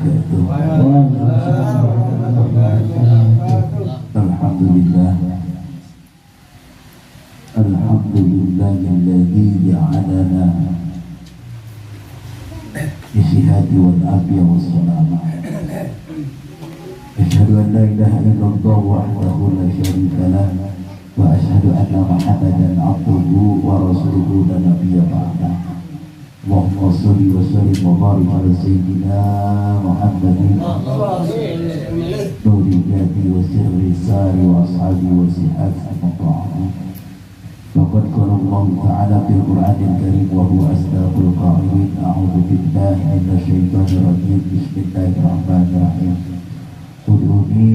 wabarakatuh. Alhamdulillah. Alhamdulillahilladzi ja'alana bisihhati wal afiyah wassalamah. Asyhadu an la ilaha illallah wahdahu la syarika lah wa asyhadu anna Muhammadan abduhu wa rasuluhu la nabiyya ba'dah. Allahumma sholli wa sallim wa barik ala sayyidina Muhammadin nuri jati wa sirri sari wa ashabi wa sihhati muta'ani. Faqad qala Allah ta'ala fil Qur'anil Karim wa huwa asdaqul qa'ilin a'udzu billahi minasy syaithanir rajim. Bismillahirrahmanirrahim. Ud'uni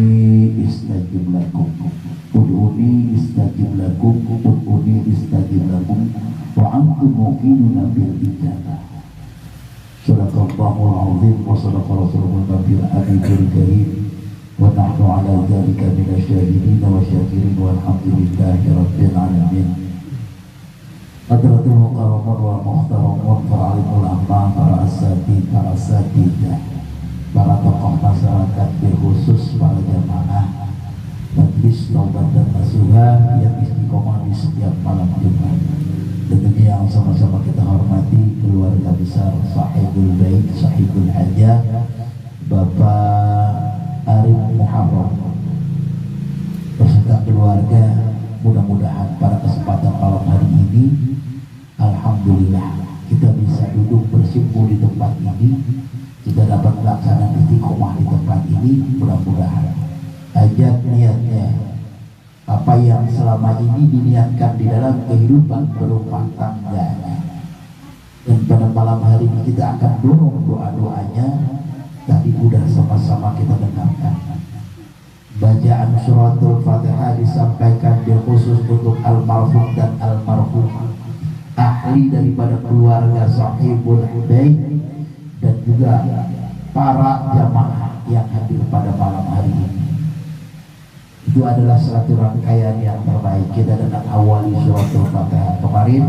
istajib lakum. Ud'uni istajib lakum. Ud'uni istajib lakum. Wa antum muqinuna bil ijabah. Sadaqallahul azim wa sadaqa rasulul nabiyil habibul karim wa nahnu ala dzalika minasy syahidin wa syakirin walhamdulillahi rabbil alamin. Hadratul mukarramun wal muhtaramun, para alimul ulama, para asatidz, para asatidzah, para tokoh masyarakat, khusus para jamaah Majlis Taubat dan Nasuha yang istiqomah di setiap malam Jumat. Tentunya yang sama-sama kita hormati keluarga besar Sahibul Bait, Sahibul Hajah, Bapak Arif Muharram beserta keluarga. Mudah-mudahan pada kesempatan malam hari ini, alhamdulillah, kita bisa duduk bersimpuh di tempat ini, kita dapat melaksanakan istiqomah di tempat ini. Mudah-mudahan ajak niatnya apa yang selama ini diniatkan di dalam kehidupan berumah tangganya, dan pada malam hari ini kita akan dorong doa-doanya. Tadi sudah sama-sama kita dengarkan bacaan suratul Fatihah disampaikan khusus untuk almarhum dan almarhumah, ahli daripada keluarga Sahibul Bait, dan juga para jamaah yang hadir pada malam hari ini. Itu adalah satu rangkaian yang terbaik. Kita dengan awali suratul Fatihah. Kemarin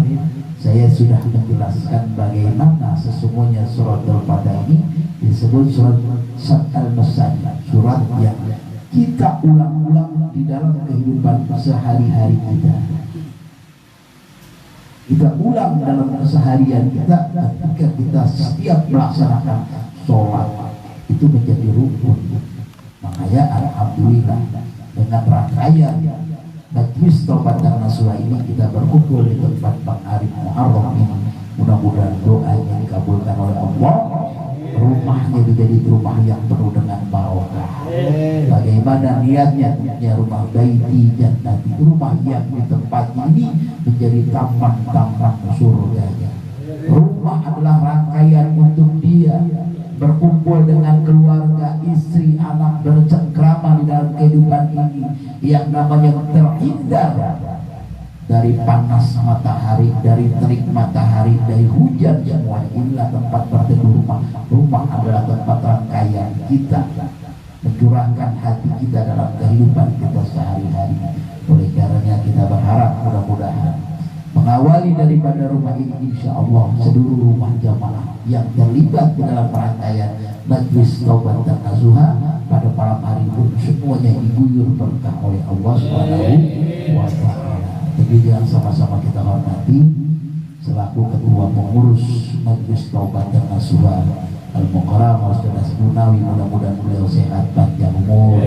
saya sudah menjelaskan bagaimana sesungguhnya suratul Fatihah ini disebut surat al-Masajid, surat yang kita ulang-ulang di dalam kehidupan sehari-hari kita. Kita ulang dalam keseharian kita ketika kita setiap melaksanakan sholat, itu menjadi rukun. Makanya alhamdulillah, dengan rangkaian Majlis Taubat dan Nasuha ini kita berkumpul di tempat Bang Arif Muharram ini. Mudah-mudahan doanya dikabulkan oleh Allah, rumahnya menjadi rumah yang penuh dengan barokah. Bagaimana niatnya rumah baiti jannati, rumah yang di tempat ini menjadi taman-taman surganya. Rumah adalah rangkaian untuk dia berkumpul dengan keluarga, istri, anak, bercengkrama di dalam kehidupan ini yang namanya terhindar dari panas matahari, dari terik matahari, dari hujan semua. Inilah tempat berteduh rumah. Rumah adalah tempat rangkaian kita mencurahkan hati kita dalam kehidupan kita sehari-hari. Oleh karenanya kita berharap mudah-mudahan mengawali daripada rumah ini, insya Allah seluruh rumah jamaah yang terlibat di dalam rangkaian Majlis Taubat dan Nasuha pada malam hari pun semuanya diguyur berkah oleh Allah SWT. Tapi yang sama-sama kita hormati selaku ketua pengurus Majlis Taubat dan Nasuha Al-Mukarram Ustaz Munawi, mudah-mudahan beliau sehat panjang umur.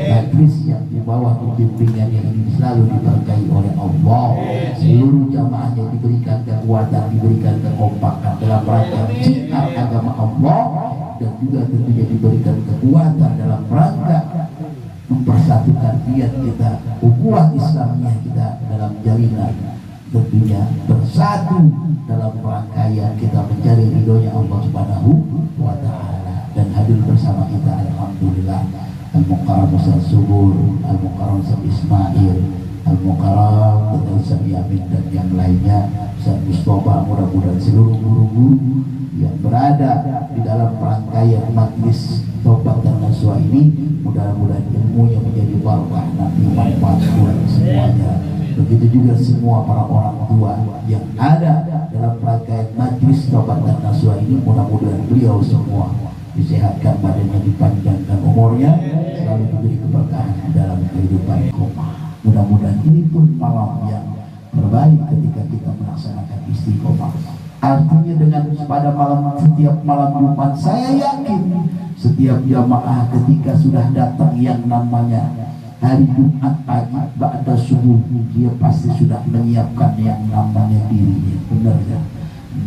Majlis yang di bawah bimbingannya ini selalu diberkahi oleh Allah. Seluruh jamaahnya diberikan kekuatan, diberikan kekompakan dalam rangka syiar agama Allah, dan juga tentunya diberikan kekuatan dalam rangka mempersatukan niat kita, ukhuwah Islamiyah kita dalam jalinan tentunya bersatu dalam rangkaian kita mencari ridhonya Allah Subhanahu wa Ta'ala. Dan hadir bersama kita alhamdulillah Al-Mukarram Ustaz Subur, Al-Mukarram Ustaz Ismail, Al-Mukarram Ustaz Yamin, dan yang lainnya, Ustaz Mustafa. Mudah-mudahan seluruh guru-guru yang berada di dalam rangkaian Majlis Taubat dan Nasuha ini, mudah-mudahan ilmunya menjadi barakah, nanti manfaat buat semuanya. Begitu juga semua para orang tua yang ada dalam rangkaian Majlis Taubat dan Nasuha ini, mudah-mudahan beliau semua disehatkan badannya, dipanjangkan umurnya, selalu diberi keberkahan dalam kehidupan istiqomah. Mudah-mudahan ini pun malam yang terbaik ketika kita melaksanakan istiqomah. Artinya dengan pada setiap malam Jumat, saya yakin setiap jamaah ketika sudah datang yang namanya hari Jumat pagi ba'da subuh, dia pasti sudah menyiapkan yang namanya dirinya. Benar ya?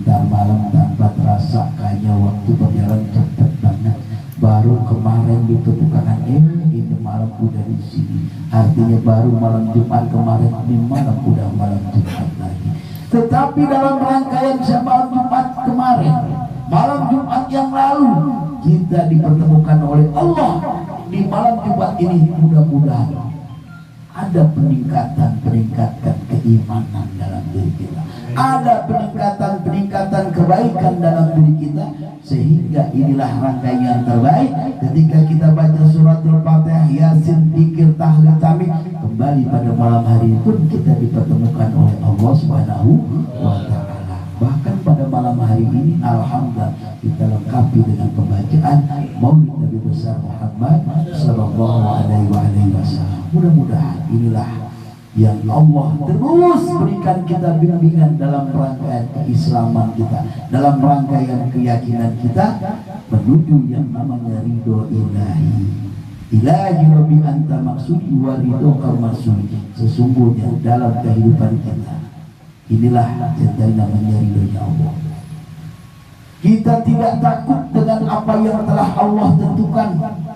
Ntar malam tanpa terasa kayaknya waktu berjalan cepat banget. Baru kemarin ditemukan ini malam udah di sini. Artinya baru malam Jumat kemarin, ini malam udah malam Jumat lagi. Tetapi dalam rangkaian malam Jumat kemarin, malam Jumat yang lalu, kita dipertemukan oleh Allah di malam Jumat ini. Mudah-mudahan ada peningkatan keimanan dalam diri kita, ada peningkatan kebaikan dalam diri kita, sehingga inilah rangkaian terbaik ketika kita baca suratul Fatihah, Yasin, dzikir, tahlil, tahmid. Kembali pada malam hari itu kita dipertemukan oleh Allah Subhanahu wa Ta'ala. Bahkan pada malam hari ini alhamdulillah kita lengkapi dengan pembacaan Maulid Nabi besar Muhammad sallallahu alaihi wasallam. Mudah-mudahan inilah yang Allah terus berikan kita bimbingan dalam rangkaian keislaman kita, dalam rangkaian keyakinan kita menuju yang namanya ridho ilahi. Ilahi Rabbi anta maksudi wa ridho maksudi. Sesungguhnya dalam kehidupan kita inilah yang namanya ridhonya Allah. Kita tidak takut dengan apa yang telah Allah tentukan.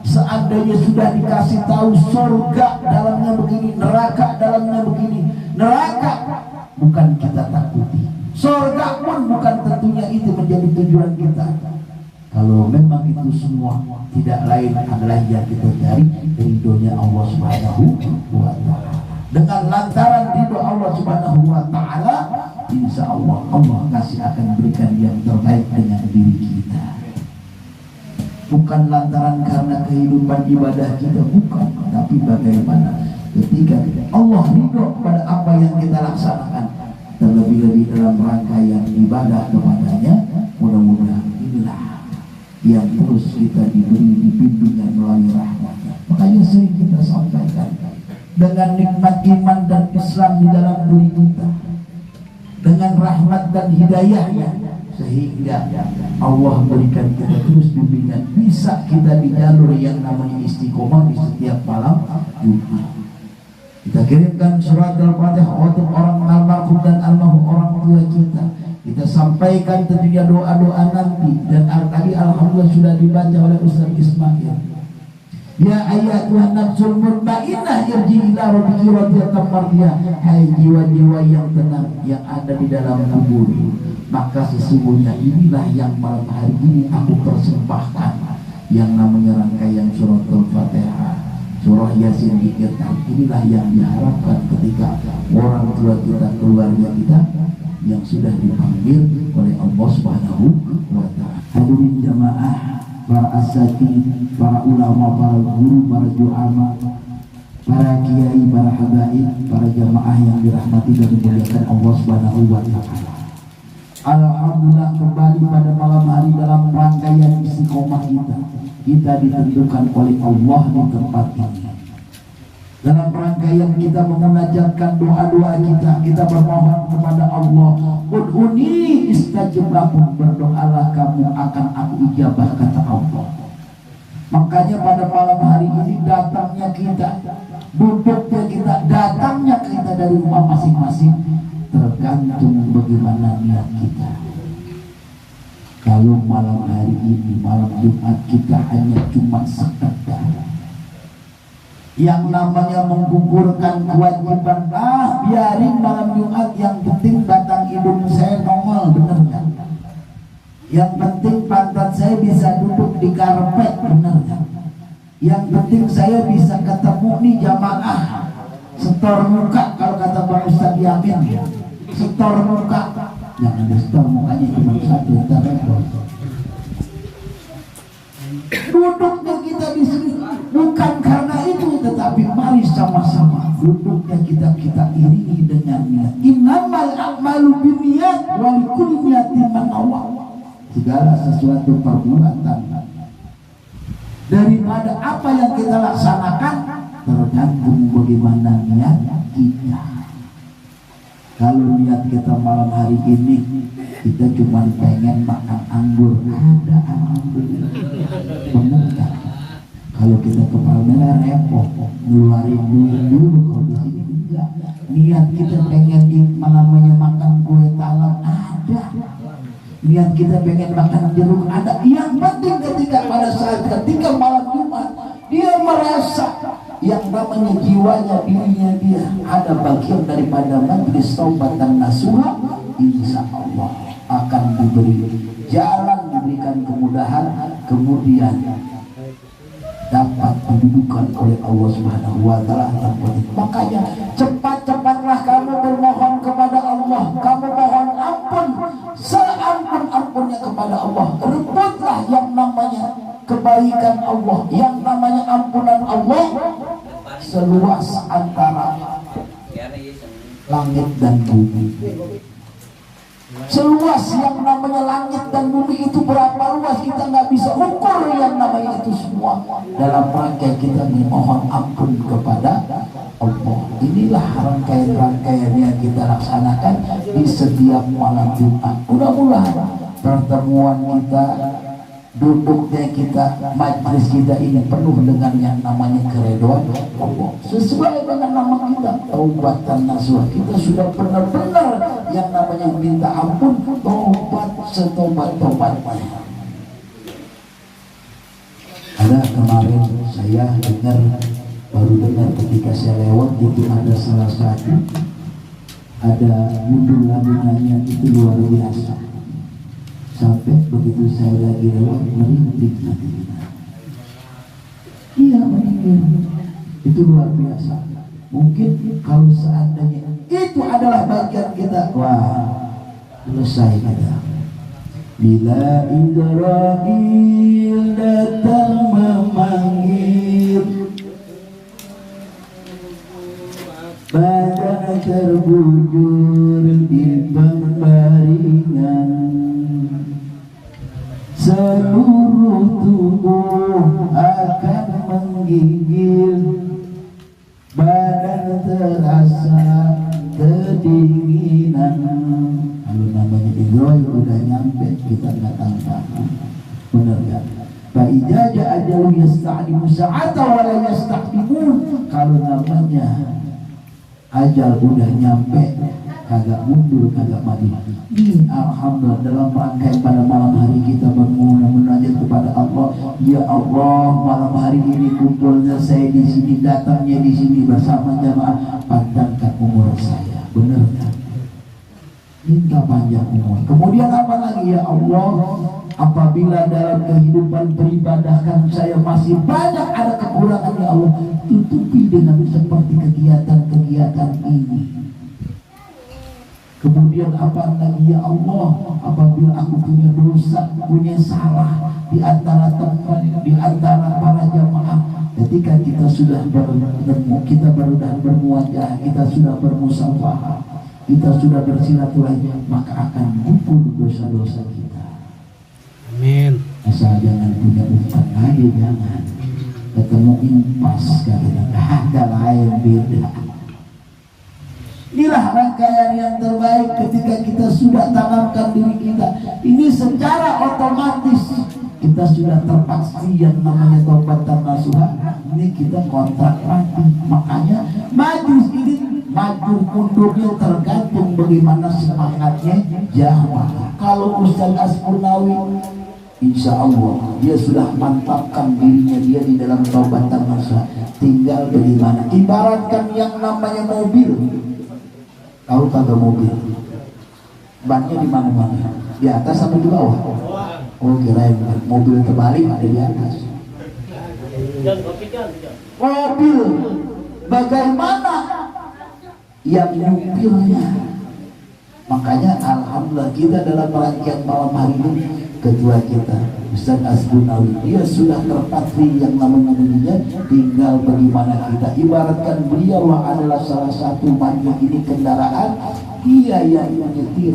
Seandainya sudah dikasih tahu surga dalamnya begini, neraka dalamnya begini. Neraka bukan kita takuti, surga pun bukan tentunya itu menjadi tujuan kita. Kalau memang itu semua tidak lain adalah yang kita cari ridhonya Allah Subhanahu wa Ta'ala. Dengan lantaran ridho Allah Subhanahu wa Ta'ala, insya Allah Allah kasih akan berikan yang terbaik dengan diri kita. Bukan lantaran karena kehidupan ibadah kita, bukan, tapi bagaimana ketika Allah ridho pada apa yang kita laksanakan, terlebih-lebih dalam rangkaian ibadah kepadanya. Mudah-mudahan inilah yang terus kita diberi bimbingan melalui rahmatnya. Makanya sering kita sampaikan, dengan nikmat iman dan Islam di dalam diri kita, dengan rahmat dan hidayahnya, sehingga Allah berikan kita terus bimbingan, bisa kita di jalur yang namanya istiqomah di setiap malam Jumat. Kita kirimkan surat Al-Fatihah untuk orang almarhum dan almarhum orang tua kita. Kita sampaikan tentunya doa-doa nanti, dan tadi alhamdulillah sudah dibaca oleh Ustaz Ismail. Ya ayyatuhan nafsul mutmainnah irji ila rabbiki radiyatan mardiyah. Hai jiwa-jiwa yang tenang yang ada di dalam kubur, maka sesungguhnya inilah yang malam hari ini aku persembahkan, yang namanya rangkaian suratul Fatihah, surah Yasin, dzikir. Inilah yang diharapkan ketika orang tua kita, keluarga kita yang sudah dipanggil oleh Allah Subhanahu wa Ta'ala. Hadirin jamaah, para asatidz, para ulama, para guru, para juama, para kiai, para habaib, para jamaah yang dirahmati dan dimuliakan Allah Subhanahu wa Ta'ala. Alhamdulillah, kembali pada malam hari dalam rangkaian istiqomah kita ditentukan oleh Allah di tempat ini. Dalam rangkaian kita memunajatkan doa-doa kita bermohon kepada Allah. Ud'uni istajib lakum, berdoalah kamu akan aku ijabah, kata Allah. Makanya pada malam hari ini datangnya kita, duduknya kita, datangnya kita dari rumah masing-masing tergantung bagaimana niat kita. Kalau malam hari ini, malam Jumat, kita hanya cuma sekedar yang namanya menggugurkan kewajiban, biarin malam Jumat, yang penting batang hidung saya nongol, bener kan? Yang penting pantat saya bisa duduk di karpet, bener kan? Yang penting saya bisa ketemu nih jamaah, setor muka, kalau kata Bang Ustadz Yamin, setor muka. Jangan di setor mukanya cuma satu, duduknya kita di sini bukan karena itu, tetapi mari sama-sama duduknya kita iringi dengan niat. Innamal a'malu binniyat wa likulli niyatin man nawa. Segala sesuatu perbuatan daripada apa yang kita laksanakan tergantung bagaimana niat kita. Kalau niat kita malam hari ini kita cuma pengen makan anggur, ada anggur, benar kan? Kalau kita ke Palmera repot, ngeluarin duit dulu. Kalau di sini enggak. Niat kita pengen namanya makan kue talam, ada. Niat kita pengen makan jeruk, ada. Yang penting pada saat ketika malam Jumat dia merasa yang namanya jiwanya, dirinya dia ada bagian daripada majlis taubat dan nasuha, insya Allah akan diberi jalan, diberikan kemudahan, kemudian dapat didudukan oleh Allah Subhanahu wa taala. Makanya cepat-cepatlah kamu bermohon kepada Allah, kamu mohon ampun seampun-ampunnya kepada Allah. Rebutlah yang namanya kebaikan Allah, yang namanya ampunan Allah seluas antara langit dan bumi. Seluas yang namanya langit dan bumi itu berapa luas kita nggak bisa ukur yang namanya itu semua. Dalam rangka kita memohon ampun kepada Allah. Inilah rangkaian-rangkaian yang kita laksanakan di setiap malam Jumat. Mudah-mudahan pertemuan kita, duduknya kita, majlis kita ini penuh dengan yang namanya keridhaan Allah. Sesuai dengan nama kita, taubatan nasuha. Kita sudah benar-benar yang namanya minta ampun, taubat setobat-tobatnya. Ada kemarin saya baru dengar ketika saya lewat itu ada salah satu, ada judul lagunya itu luar biasa. Sampai begitu saya lagi lewat merinding hati kita. Iya, merinding. Itu luar biasa. Mungkin kalau seandainya itu adalah bagian kita, wah, selesai kita. Bila Israel datang memanggil, badan terbujur di pembaringan, seluruh tubuh akan menggigil, badan terasa kedinginan. Kalau namanya Israel udah nyampe, kita nggak tahu. Bener kan? Fa'idza ja'a ajalu yasta'dimu sa'ata wa la yastaqdimun. Kalau namanya ajal udah nyampe, kagak mundur, kagak mati. Alhamdulillah, dalam rangkaian pada malam hari kita bermunajat kepada Allah. Ya Allah, malam hari ini kumpulnya saya di sini, datangnya di sini bersama jamaah. Panjangkan umur saya, benar kan? Minta panjang umur. Kemudian apa lagi? Ya Allah, apabila dalam kehidupan beribadahkan saya masih banyak ada kekurangan, ya Allah, tutupi dengan seperti kegiatan-kegiatan ini. Kemudian apa lagi? Ya Allah, apabila aku punya dosa, punya salah di antara teman, di antara para jamaah, ketika kita sudah bertemu, kita sudah bermuajah, kita sudah bermusafahah, kita sudah bersilaturahmi, maka akan gugur dosa-dosa kita. Amin. Asal jangan punya utang lagi, jangan ketemu impas karena ada lain beda. Inilah rangkaian yang terbaik ketika kita sudah tanamkan diri kita. Ini secara otomatis kita sudah terpasti yang namanya taubat dan nasuha. Ini kita kontrak lagi. Makanya majlis ini maju mundurnya tergantung bagaimana semangatnya jamaah. Kalau Ustaz Asmunawi, insya Allah dia sudah mantapkan dirinya dia di dalam taubat dan nasuha. Tinggal bagaimana. Ibaratkan yang namanya mobil. Tahu kagak mobil? Bannya di mana-mana, di atas atau di bawah? Oh, kirain mobil terbalik ada di atas. Mobil, bagaimana yang nyupirnya? Makanya alhamdulillah kita dalam rangkaian malam hari ini, ketua kita Ustaz Asmunawi, dia sudah terpatri yang namanya dirinya. Tinggal bagaimana kita ibaratkan beliau adalah salah satu majlis ini kendaraan, dia yang menyetir,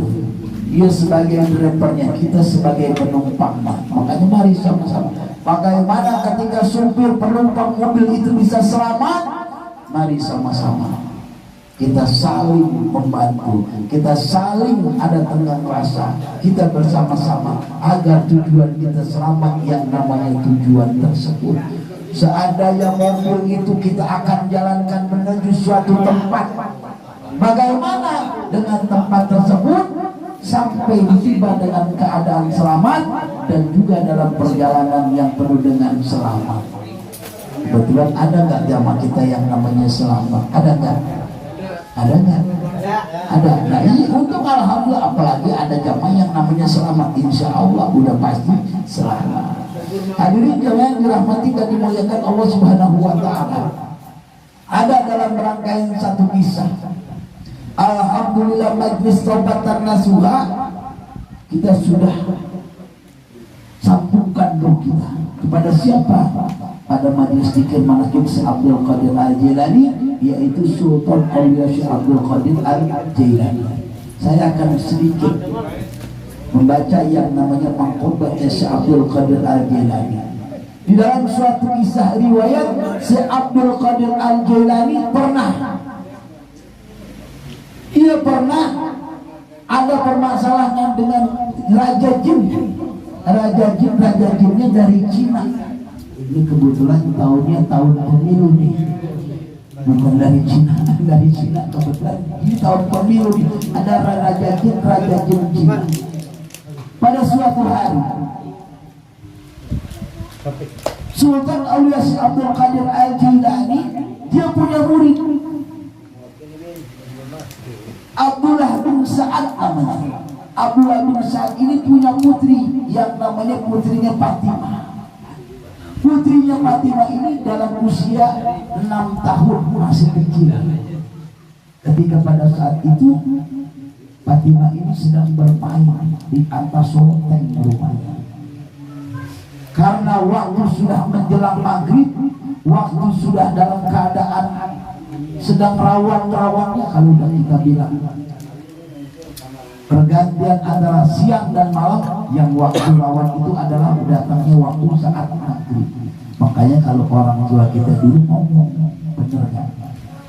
dia sebagai drivernya, kita sebagai penumpang. Makanya mari sama-sama Bagaimana ketika supir penumpang mobil itu bisa selamat? Mari sama-sama kita saling membantu, kita saling ada tenggang rasa, kita bersama-sama agar tujuan kita selamat yang namanya tujuan tersebut. Seandainya mobil itu kita akan jalankan menuju suatu tempat, bagaimana dengan tempat tersebut sampai tiba dengan keadaan selamat dan juga dalam perjalanan yang penuh dengan selamat. Kebetulan ada nggak jamaah kita yang namanya selamat? Ada nggak? Ada nggak? Ada. Nah ini untuk alhamdulillah, apalagi ada jamaah yang namanya selamat, insya Allah udah pasti selamat. Hadirin kalian dirahmati dan dimuliakan Allah Subhanahu wa Ta'ala. Ada dalam rangkaian satu kisah. Alhamdulillah majlis taubatan nasuha kita sudah sambungkan roh kita kepada siapa? Pada majlis zikir manaqib Syekh Abdul Qadir Al-Jailani, yaitu Sultan Aulia Syekh Abdul Qadir Al-Jailani. Saya akan sedikit membaca yang namanya mangkobatnya Syekh Abdul Qadir Al-Jailani. Di dalam suatu kisah riwayat, Syekh Abdul Qadir Al-Jailani pernah ada permasalahan dengan Raja Jin. Raja Jinnya dari Cina. Ini kebetulan tahunnya tahun pemilu nih, bukan dari Cina, dari Cina kebetulan. Ini tahun pemilu nih. Ada Raja Jin Cina. Pada suatu hari, Sultan Aulia Syekh Abdul Qadir Al-Jailani dia punya murid Abdullah bin Sa'ad namanya. Abdullah bin Sa'ad ini punya putri yang namanya putrinya Fatimah. Putrinya Fatimah ini dalam usia 6 tahun, masih kecil. Ketika pada saat itu Fatimah ini sedang bermain di atas loteng rumahnya. Karena waktu sudah menjelang maghrib, waktu sudah dalam keadaan sedang rawan-rawannya, kalau udah kita bilang pergantian antara siang dan malam, yang waktu rawan itu adalah datangnya waktu saat maghrib. Makanya kalau orang tua kita dulu ngomong, bener kan?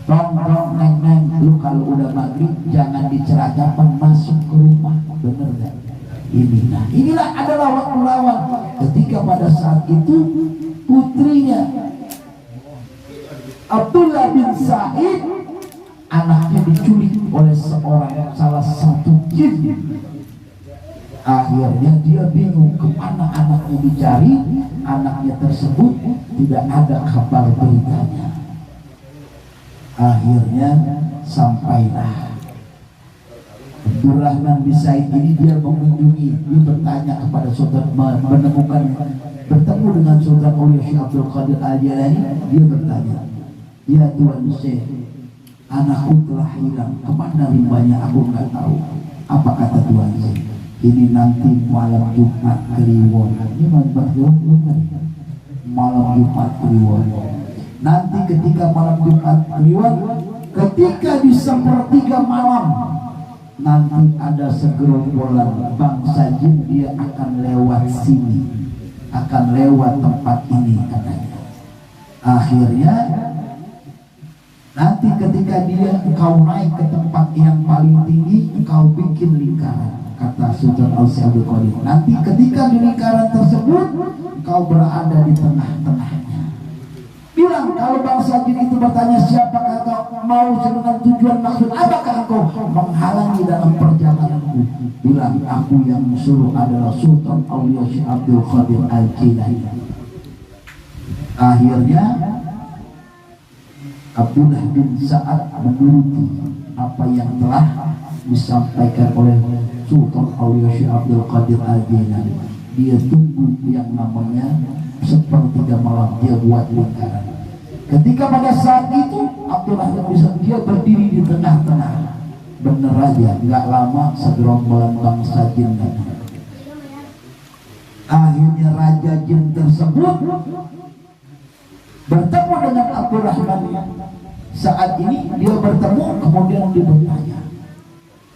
Tong neng, lu kalau udah maghrib jangan diceragapan masuk ke rumah, bener kan? Inilah adalah waktu rawan. Ketika pada saat itu putrinya Abdullah bin Sa'id, anaknya diculik oleh salah satu jin. Akhirnya dia bingung kemana anaknya dicari. Anaknya tersebut tidak ada kabar beritanya. Akhirnya sampailah Abdurrahman bin Sa'id ini, dia mengunjungi, dia bertanya kepada Sultan, bertemu dengan Sultan Aulia Syekh Abdul Qadir Al-Jailani. Dia bertanya, ya Tuan Syekh, anakku telah hilang, kemana rimbanya aku nggak tahu. Apa kata Tuan Syekh? Ini nanti malam Jumat Kliwon. Ini malam Jumat Kliwon. Nanti ketika malam Jumat Kliwon, ketika di sepertiga malam, nanti ada segerombolan bangsa jin, dia akan lewat sini, akan lewat tempat ini katanya. Akhirnya nanti ketika engkau naik ke tempat yang paling tinggi, engkau bikin lingkaran, kata Sultan Aulia Abdul Qadir. Nanti ketika di lingkaran tersebut, engkau berada di tengah-tengahnya. Bilang kalau bangsa jin itu bertanya, siapakah kau, mau dengan tujuan maksud apakah kau menghalangi dalam perjalananku? Bilang, aku yang suruh adalah Sultan Aulia Syekh Abdul Qadir Al-Jailani. Akhirnya Abdullah bin Sa'ad menuruti apa yang telah disampaikan oleh Sultan Aulia Syekh Abdul Qadir Al-Jailani. Dia tunggu yang namanya sepertiga malam, dia buat lingkaran. Ketika pada saat itu Abdullah bin Sa'ad dia berdiri di tengah-tengah. Bener aja, nggak lama segerombolan bangsa jin datang. Akhirnya Raja Jin tersebut bertemu dengan Abdurrahman. Saat ini dia bertemu, kemudian dia bertanya,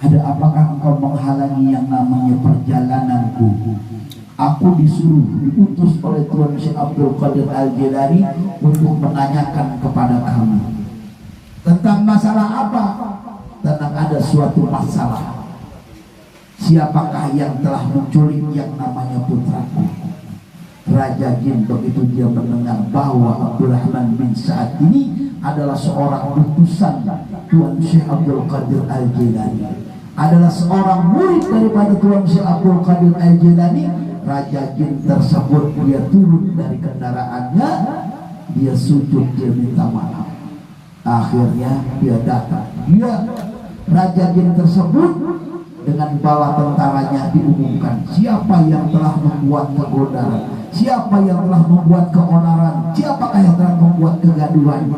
ada apakah engkau menghalangi yang namanya perjalananku? Aku diutus oleh Tuan Syekh Abdul Qadir Al-Jilani untuk menanyakan kepada kamu tentang masalah apa? Tentang ada suatu masalah. Siapakah yang telah menculik yang namanya putraku? Raja Jin begitu dia mendengar bahwa Abdurrahman bin Sa'ad ini adalah seorang utusan Tuan Syekh Abdul Qadir Al-Jilani, adalah seorang murid daripada Tuan Syekh Abdul Qadir Al-Jilani, Raja Jin tersebut dia turun dari kendaraannya, dia sujud, dia minta maaf. Akhirnya dia datang, Raja Jin tersebut dengan bala tentaranya diumumkan siapa yang telah membuat keonaran, siapa yang telah membuat keonaran, siapakah yang telah membuat kegaduhan,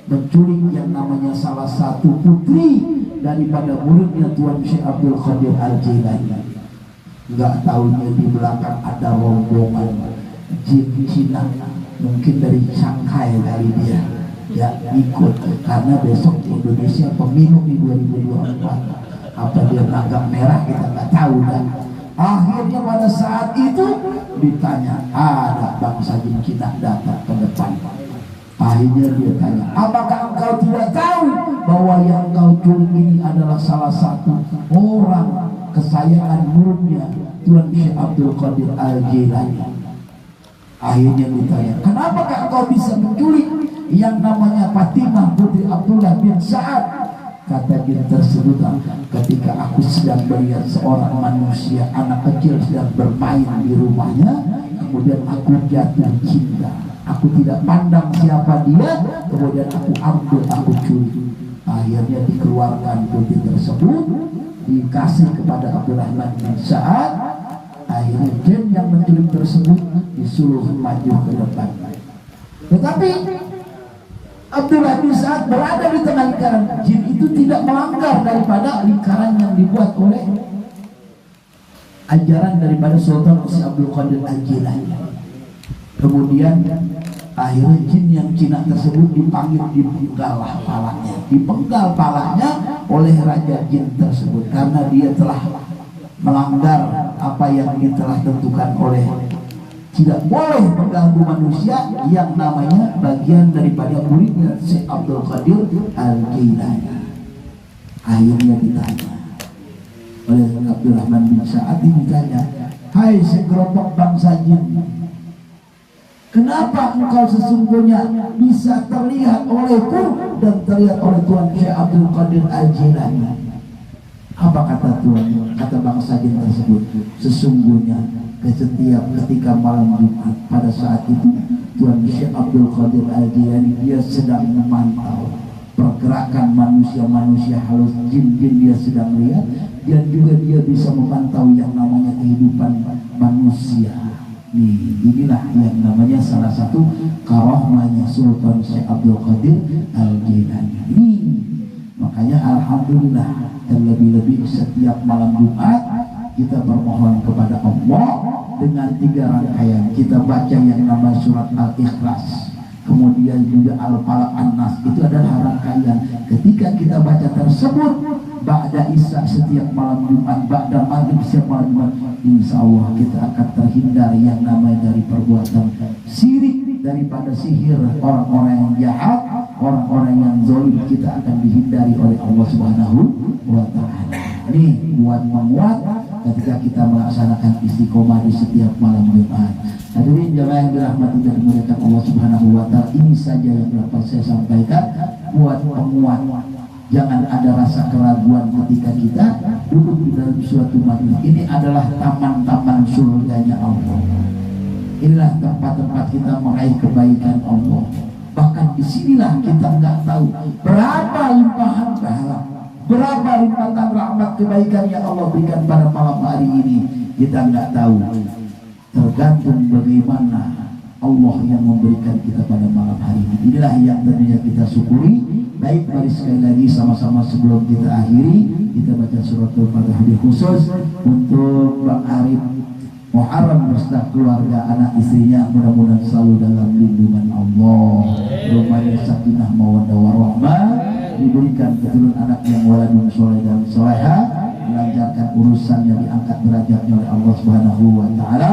menculik yang namanya salah satu putri daripada muridnya Tuan Syekh Abdul Qadir Al-Jilani. Enggak tahunya di belakang ada rombongan jin Cina, mungkin dari Shanghai kali dia, ya ikut karena besok Indonesia pemilu di 2024. Apa dia naga merah kita nggak tahu kan. Akhirnya pada saat itu ditanya, ada bangsa jin Cina datang ke depan. Akhirnya dia tanya, apakah engkau tidak tahu bahwa yang kau culik ini adalah salah satu orang kesayangan muridnya Tuan Syekh Abdul Qadir Al-Jilani? Akhirnya ditanya, kenapakah engkau bisa menculik yang namanya Fatimah putri Abdullah bin Sa'ad? Kata jin tersebut, ketika aku sedang melihat seorang manusia, anak kecil sedang bermain di rumahnya, kemudian aku jatuh cinta. Aku tidak pandang siapa dia, kemudian aku ambil, aku culik. Akhirnya dikeluarkan putri tersebut, dikasih kepada Abdurrahman bin Sa'ad. Akhirnya jin yang menculik tersebut disuruh maju ke depan. Tetapi Abdullah bin Sa'ad berada di tengah lingkaran. Jin itu tidak melanggar daripada lingkaran yang dibuat oleh ajaran daripada Sultan Syekh Abdul Qadir Al-Jilani. Kemudian akhirnya jin yang Cina tersebut dipanggil, dipenggal palanya oleh Raja Jin tersebut karena dia telah melanggar apa yang telah tentukan oleh, tidak boleh mengganggu manusia yang namanya bagian daripada muridnya Syekh Abdul Qadir Al-Jilani. Akhirnya ditanya oleh Abdurrahman bin Sa'ad, ditanya, hai sekelompok bangsa jin, kenapa engkau sesungguhnya bisa terlihat olehku dan terlihat oleh Tuan Syekh Abdul Qadir Al-Jilani? Apa kata Tuan? Kata bangsa jin tersebut, sesungguhnya setiap ketika malam Jumat pada saat itu Tuan Syekh Abdul Qadir Al-Jilani dia sedang memantau pergerakan manusia-manusia halus, jin-jin dia sedang lihat, dan juga dia bisa memantau yang namanya kehidupan manusia. Inilah yang namanya salah satu karomahnya Sultan Syekh Abdul Qadir Al-Jilani. Makanya alhamdulillah, dan lebih-lebih setiap malam Jumat kita bermohon kepada Allah dengan 3 rangkaian. Kita baca yang namanya surat Al-Ikhlas, kemudian juga Al-Falaq, An-Nas. Itu adalah rangkaian. Ketika kita baca tersebut ba'da Isya setiap malam Jumat, ba'da Maghrib setiap malam Jumat, insya Allah kita akan terhindar yang namanya dari perbuatan syirik, daripada sihir orang-orang yang jahat, orang-orang yang zalim. Kita akan dihindari oleh Allah Subhanahu wa Ta'ala. Ini buat menguat ketika kita melaksanakan istiqomah di setiap malam Jumat. Hadirin jemaah yang dirahmati dan dimuliakan Allah Subhanahu wa Ta'ala, ini saja yang dapat saya sampaikan buat penguat. Jangan ada rasa keraguan ketika kita duduk di dalam suatu majelis. Ini adalah taman-taman surganya Allah. Inilah tempat-tempat kita meraih kebaikan Allah. Bahkan disinilah kita nggak tahu berapa limpahan pahala, berapa limpahan rahmat kebaikan yang Allah berikan pada malam hari ini. Kita nggak tahu. Tergantung bagaimana Allah yang memberikan kita pada malam hari ini. Inilah yang tentunya kita syukuri. Baik, mari sekali lagi sama-sama sebelum kita akhiri, kita baca surat Al-Fatihah khusus untuk Bang Arif Muharram beserta keluarga, anak istrinya, mudah-mudahan selalu dalam lindungan Allah. Rumahnya sakinah mawaddah warahmah, diberikan keturunan anak yang waladun soleh dan soleha, dilancarkan urusannya, diangkat derajatnya oleh Allah Subhanahu wa taala.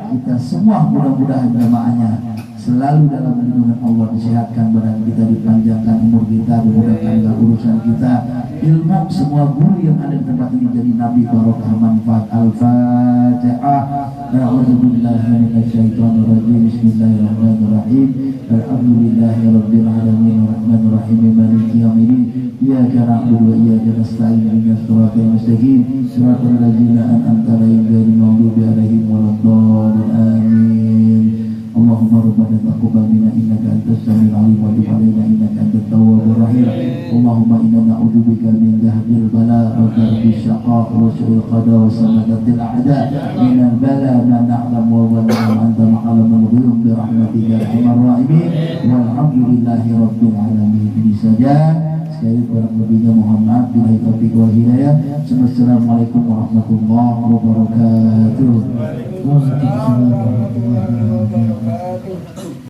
Kita semua mudah-mudahan jamaahnya selalu dalam lindungan Allah, disehatkan badan kita, dipanjangkan umur kita, dimudahkan urusan kita, ilmu semua guru yang ada di tempat ini jadi nabi barokah manfaat. Al-Fatihah. A'udzubillahi minasyaitonir rajim. Bismillahirrahmanirrahim. Alhamdulillahirabbil alamin arrahmanir rahim maliki yaumiddin. Iyyaka na'budu wa iyyaka nasta'in ihdinas siratal mustaqim siratal ladzina an'amta 'alaihim ghairil maghdubi 'alaihim waladdallin. Amin. Allahumma rabbana taqabbal minna innaka antas samiul 'alim wa tub 'alaina innaka antat tawwabur rahim. Allahumma inna na'udzubika min jahdil bala wa darbi syaqa wa su'il qada wa samadatil a'da min al-bala ma na'lam wa anta ma'lamul ghuyub bi rahmatika arhamar rahimin walhamdulillahi rabbil alamin. Ini saja, sekali kurang lebihnya mohon maaf. Billahi taufiq wal hidayah. Assalamualaikum warahmatullahi wabarakatuh.